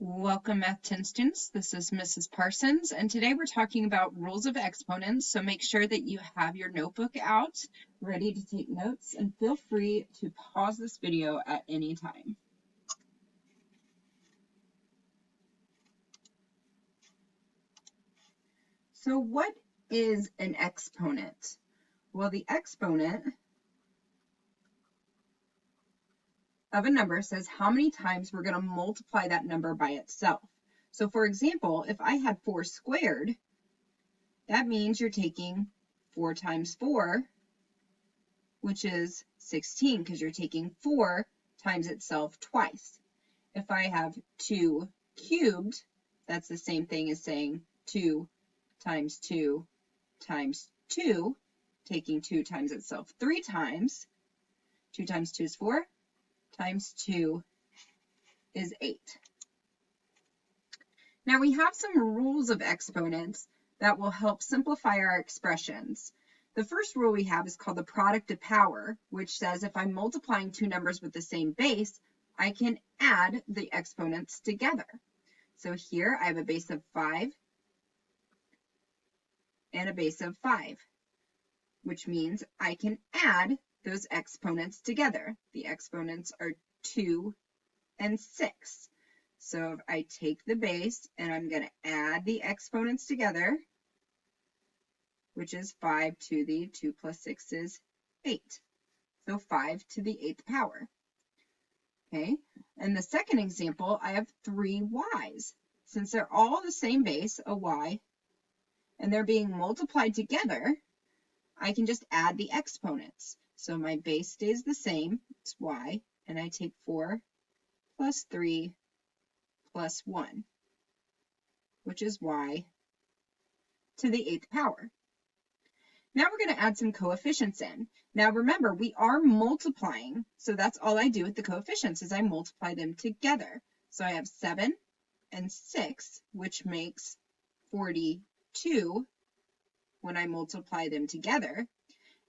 Welcome, Math 10 students. This is Mrs. Parsons, and today we're talking about rules of exponents, so make sure that you have your notebook out, ready to take notes, and feel free to pause this video at any time. So what is an exponent? Well, the exponent of a number says how many times we're going to multiply that number by itself. So for example, if I had 4 squared, that means you're taking 4 times 4, which is 16, because you're taking 4 times itself twice. If I have 2 cubed, that's the same thing as saying 2 times 2 times 2, taking 2 times itself 3 times. 2 times 2 is 4, times 2 is 8. Now we have some rules of exponents that will help simplify our expressions. The first rule we have is called the product of power, which says if I'm multiplying two numbers with the same base, I can add the exponents together. So here I have a base of 5 and a base of 5, which means I can add those exponents together. The exponents are 2 and 6. So if I take the base and I'm going to add the exponents together, which is 5 to the 2 plus 6 is 8. So 5 to the 8th power. Okay, and the second example, I have 3 y's. Since they're all the same base, a y, and they're being multiplied together, I can just add the exponents. So my base stays the same, it's y, and I take 4 plus 3 plus 1, which is y to the 8th power. Now we're going to add some coefficients in. Now remember, we are multiplying, so that's all I do with the coefficients is I multiply them together. So I have 7 and 6, which makes 42 when I multiply them together.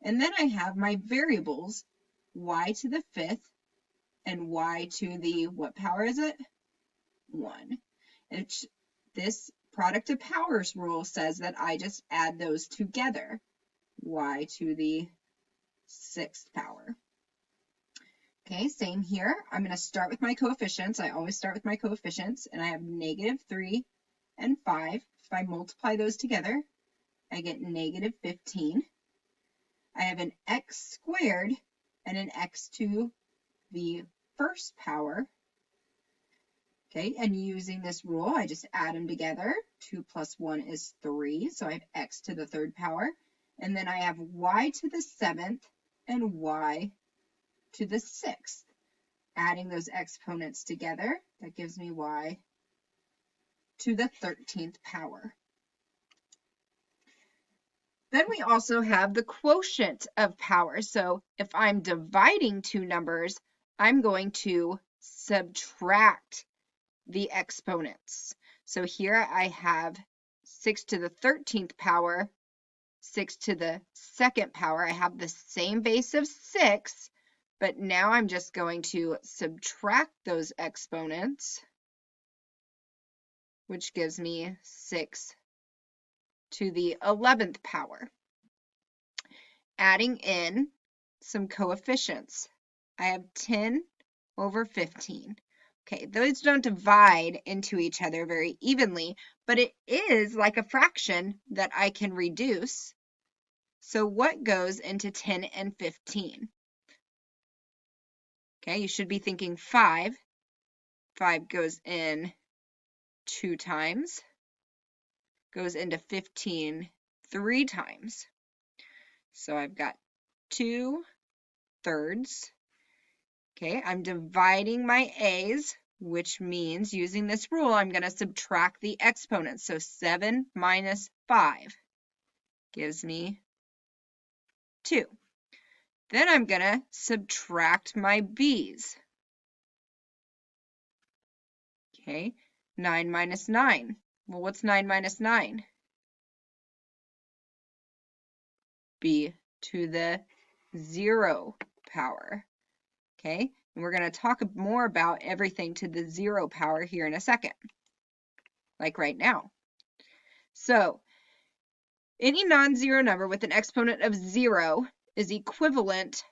And then I have my variables, y to the 5th and y to the, what power is it? 1. And this product of powers rule says that I just add those together, y to the 6th power. Okay, same here. I'm going to start with my coefficients. I always start with my coefficients, and I have negative 3 and 5. If I multiply those together, I get negative 15. I have an x squared and an x to the 1st power. Okay, and using this rule, I just add them together. 2 plus 1 is 3, so I have x to the 3rd power. And then I have y to the 7th and y to the 6th. Adding those exponents together, that gives me y to the 13th power. Then we also have the quotient of power. So if I'm dividing two numbers, I'm going to subtract the exponents. So here I have 6 to the 13th power, 6 to the 2nd power. I have the same base of 6, but now I'm just going to subtract those exponents, which gives me 6 to the 11th power. Adding in some coefficients. I have 10 over 15. Okay, those don't divide into each other very evenly, but it is like a fraction that I can reduce. So what goes into 10 and 15? Okay, you should be thinking 5. 5 goes in 2 times, goes into 15 3 times. So I've got 2/3. Okay, I'm dividing my a's, which means using this rule, I'm going to subtract the exponents. So 7 minus 5 gives me 2. Then I'm going to subtract my b's. Okay, 9 minus 9. Well, what's 9 minus 9? B to the 0 power. Okay, And we're going to talk more about everything to the 0 power here in a second, like right now. So any non-zero number with an exponent of 0 is equivalent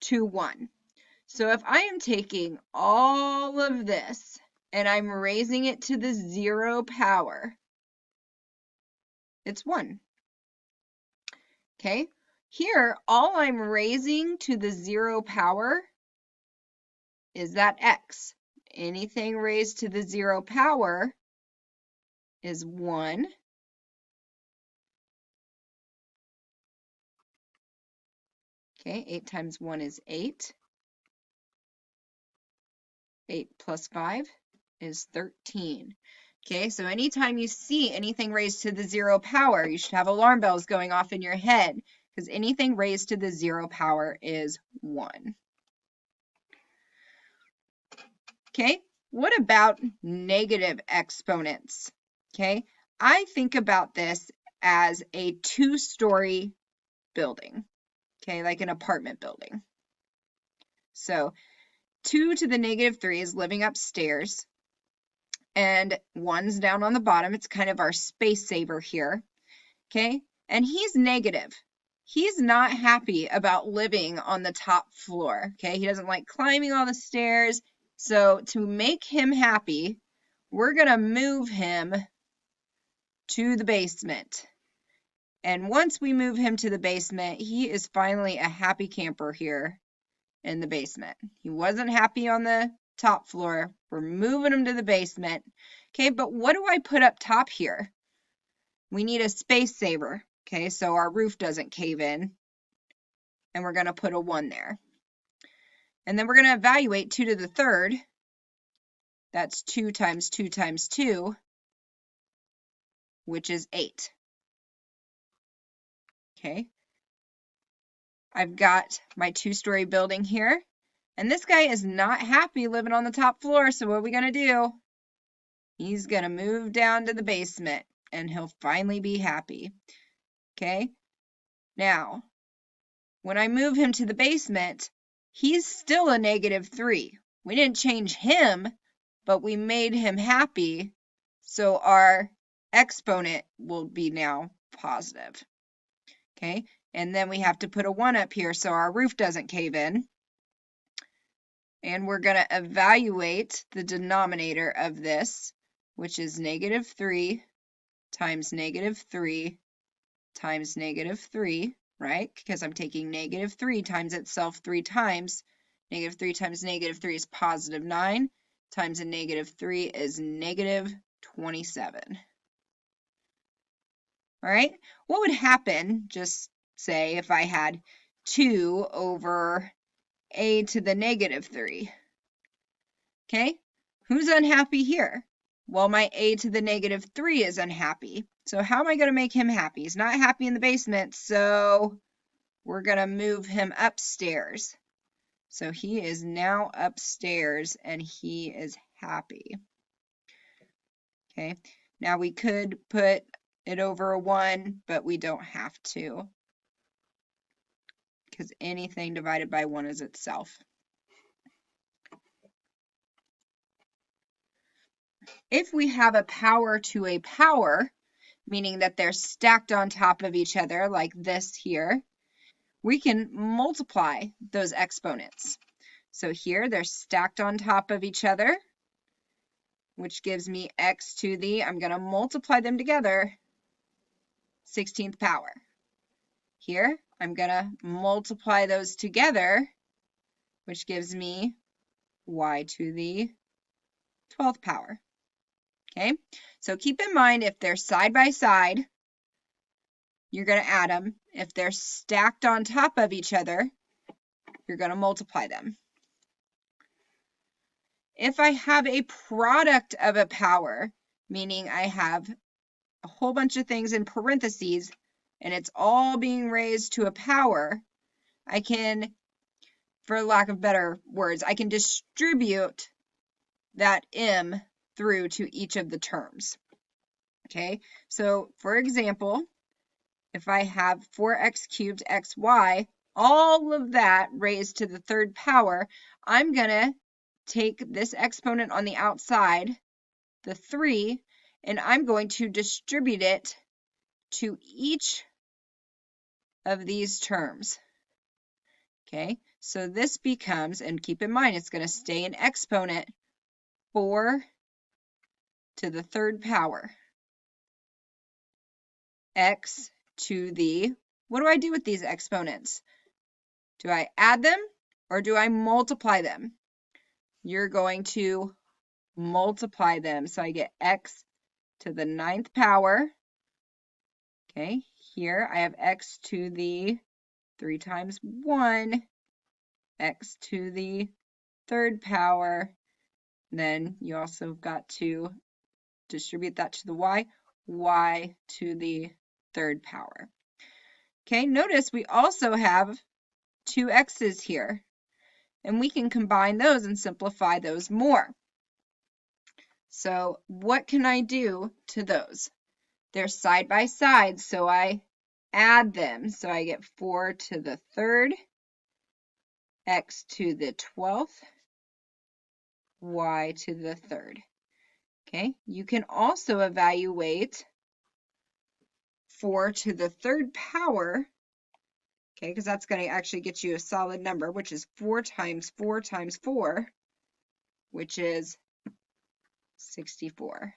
to 1. So if I am taking all of this and I'm raising it to the 0 power, it's 1. Okay? Here, all I'm raising to the 0 power is that x. Anything raised to the 0 power is 1. Okay, 8 times 1 is 8. 8 plus 5 is 13. Okay, so anytime you see anything raised to the 0 power, you should have alarm bells going off in your head, because anything raised to the 0 power is 1. Okay, what about negative exponents? Okay, I think about this as a 2-story building, okay, like an apartment building. So 2 to the negative 3 is living upstairs, and 1's down on the bottom. It's kind of our space saver here, okay? And he's negative. He's not happy about living on the top floor, okay? He doesn't like climbing all the stairs. So to make him happy, we're going to move him to the basement. And once we move him to the basement, he is finally a happy camper here in the basement. He wasn't happy on the top floor. We're moving him to the basement. Okay, but what do I put up top here? We need a space saver. Okay, so our roof doesn't cave in. And we're going to put a 1 there. And then we're going to evaluate 2 to the 3rd. That's 2 times 2 times 2, which is 8. Okay. I've got my 2-story building here. And this guy is not happy living on the top floor, so what are we going to do? He's going to move down to the basement, and he'll finally be happy. Okay? Now, when I move him to the basement, he's still a negative 3. We didn't change him, but we made him happy, so our exponent will be now positive. Okay? And then we have to put a 1 up here so our roof doesn't cave in. And we're going to evaluate the denominator of this, which is negative 3 times negative 3 times negative 3, right? Because I'm taking negative 3 times itself 3 times. Negative 3 times negative 3 is positive 9, times a negative 3 is negative 27. All right? What would happen, just say, if I had 2 over a to the negative 3? Okay? Who's unhappy here? Well, my a to the negative 3 is unhappy. So how am I going to make him happy? He's not happy in the basement, so we're going to move him upstairs. So he is now upstairs, and he is happy. Okay, now we could put it over a 1, but we don't have to, because anything divided by 1 is itself. If we have a power to a power, meaning that they're stacked on top of each other like this here, we can multiply those exponents. So here they're stacked on top of each other, which gives me x to the, I'm going to multiply them together, 16th power. Here I'm going to multiply those together, which gives me y to the 12th power. Okay, so keep in mind if they're side by side, you're going to add them. If they're stacked on top of each other, you're going to multiply them. If I have a product of a power, meaning I have a whole bunch of things in parentheses and it's all being raised to a power, I can, for lack of better words, I can distribute that m through to each of the terms. Okay, so for example, if I have 4x cubed xy, all of that raised to the third power, I'm going to take this exponent on the outside, the 3, and I'm going to distribute it to each of these terms. Okay, so this becomes, and keep in mind, it's going to stay an exponent, 4 to the third power, x to the, what do I do with these exponents? Do I add them or do I multiply them? You're going to multiply them. So I get x to the 9th power. Okay, here I have x to the 3 times 1, x to the 3rd power. Then you also got to distribute that to the y to the 3rd power. Okay, notice we also have 2 x's here, and we can combine those and simplify those more. So what can I do to those? They're side by side, so I add them. So I get 4 to the 3rd, x to the 12th, y to the 3rd. Okay, you can also evaluate 4 to the 3rd power, okay, because that's going to actually get you a solid number, which is 4 times 4 times 4, which is 64.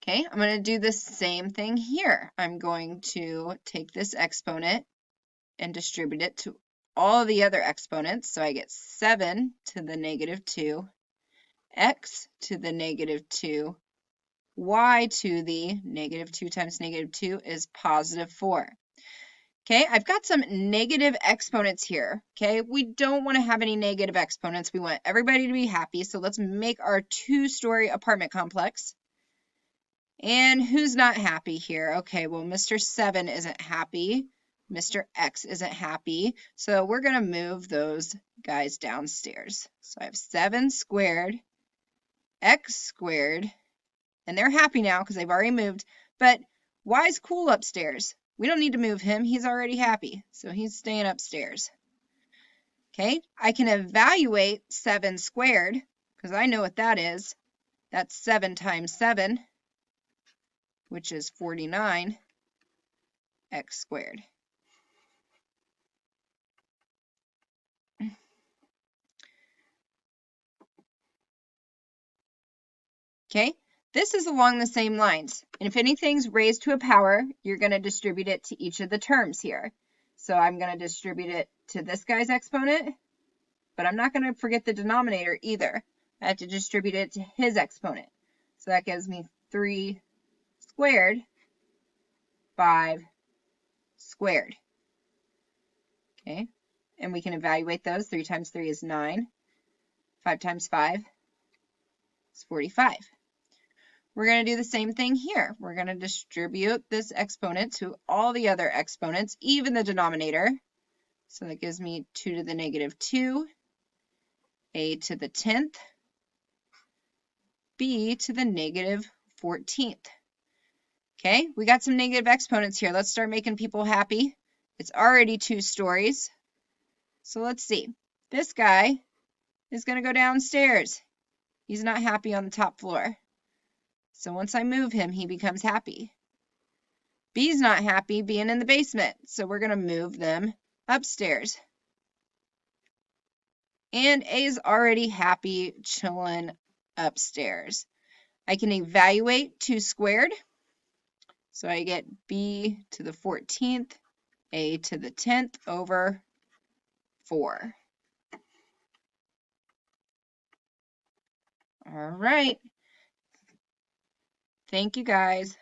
Okay, I'm going to do the same thing here. I'm going to take this exponent and distribute it to all the other exponents. So I get 7 to the negative 2, x to the negative 2, y to the negative 2 times negative 2 is positive 4. Okay, I've got some negative exponents here. Okay, we don't want to have any negative exponents. We want everybody to be happy. So let's make our 2-story apartment complex. And who's not happy here? Okay, well, Mr. 7 isn't happy. Mr. X isn't happy. So we're going to move those guys downstairs. So I have 7 squared, x squared, and they're happy now because they've already moved. But Y's cool upstairs. We don't need to move him. He's already happy. So he's staying upstairs. Okay, I can evaluate 7 squared because I know what that is. That's 7 times 7, which is 49, x squared. Okay, this is along the same lines. And if anything's raised to a power, you're going to distribute it to each of the terms here. So I'm going to distribute it to this guy's exponent, but I'm not going to forget the denominator either. I have to distribute it to his exponent. So that gives me 3 squared, 5 squared. Okay, and we can evaluate those. 3 times 3 is 9. 5 times 5 is 45. We're going to do the same thing here. We're going to distribute this exponent to all the other exponents, even the denominator. So that gives me 2 to the negative 2, a to the 10th, b to the negative 14th. Okay, we got some negative exponents here. Let's start making people happy. It's already 2 stories. So let's see. This guy is going to go downstairs. He's not happy on the top floor. So once I move him, he becomes happy. B's not happy being in the basement, so we're going to move them upstairs. And A's already happy chilling upstairs. I can evaluate 2 squared. So I get b to the 14th, a to the 10th over 4. All right. Thank you, guys.